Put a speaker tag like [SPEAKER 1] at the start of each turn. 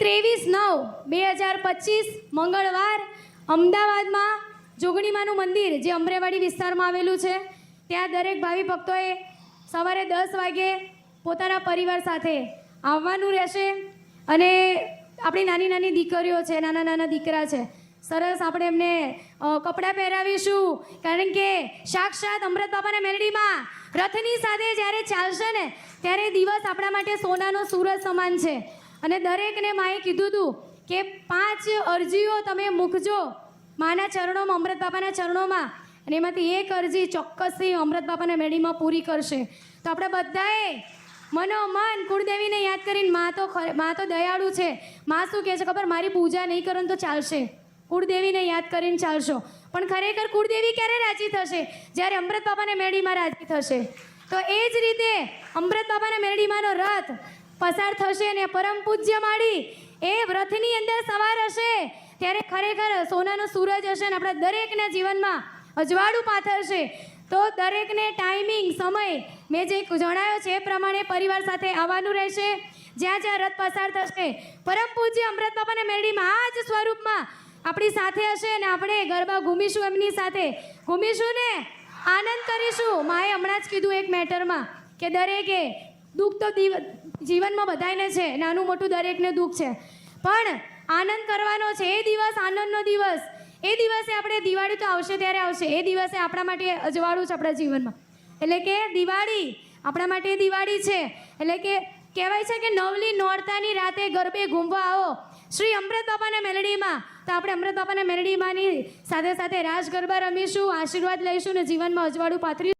[SPEAKER 1] 23/9/2025 મંગળવાર અમદાવાદમાં જોગણીમાનું મંદિર જે અમરેવાડી વિસ્તારમાં આવેલું છે ત્યાં દરેક ભાવિ ભક્તોએ સવારે 10 વાગે પોતાના પરિવાર સાથે આવવાનું રહેશે અને આપણી નાની નાની દીકરીઓ છે, નાના નાના દીકરા છે, સરસ આપણે એમને કપડાં પહેરાવીશું કારણ કે સાક્ષાત અમૃત બાપાના મેલડીમાં રથની સાથે જ્યારે ચાલશે ને ત્યારે દિવસ આપણા માટે સોનાનો સૂરજ સમાન છે અને દરેકને માએ કીધું હતું કે 5 અરજીઓ તમે મૂકજો માના ચરણોમાં, અમૃત બાપાના ચરણોમાં, અને એમાંથી એક અરજી ચોક્કસથી અમૃત બાપાના મેળીમાં પૂરી કરશે. તો આપણે બધાએ મનોમન કુળદેવીને યાદ કરીને મા તો દયાળુ છે, મા શું કહે છે ખબર, મારી પૂજા નહીં કરો તો ચાલશે, કુળદેવીને યાદ કરીને ચાલશો. પણ ખરેખર કુળદેવી ક્યારે રાજી થશે? જ્યારે અમૃત બાપાના મેળીમાં રાજી થશે. તો એ જ રીતે અમૃત બાપાના મેળીમાંનો રથ પસાર થશે અને પરમ પૂજ્ય માળી એ રથની અંદર સવાર હશે ત્યારે ખરેખર સોનાનો સૂરજ હશે અને આપણા દરેકના જીવનમાં અજવાળું પાથરશે. તો દરેકને ટાઈમિંગ, સમય મેં જે જણાવ્યો છે એ પ્રમાણે પરિવાર સાથે આવવાનું રહેશે. જ્યાં જ્યાં રથ પસાર થશે પરમ પૂજ્ય અમૃત બાપાના મેળીમાં આ જ સ્વરૂપમાં આપણી સાથે હશે અને આપણે ગરબા ઘૂમીશું, એમની સાથે ઘૂમીશું ને આનંદ કરીશું. માએ હમણાં જ કીધું એક મેટરમાં કે દરેકે દુઃખ તો જીવનમાં બધાને છે, નાનું મોટું દરેકને દુઃખ છે, પણ આનંદ કરવાનો છે. એ દિવસ આનંદનો દિવસ, એ દિવસે આપણે દિવાળી તો આવશે ત્યારે આવશે, એ દિવસે આપણા માટે અજવાળું છે આપણા જીવનમાં. એટલે કે દિવાળી આપણા માટે દિવાળી છે. એટલે કે કહેવાય છે કે નવલી નોરતાની રાતે ગરબે ઘૂમવા આવો શ્રી અમૃત બાપાના મેલડીમાં. તો આપણે અમૃત બાપાના મેલડીમાંની સાથે સાથે રાસ ગરબા રમીશું, આશીર્વાદ લઈશું ને જીવનમાં અજવાળું પાથરીશું.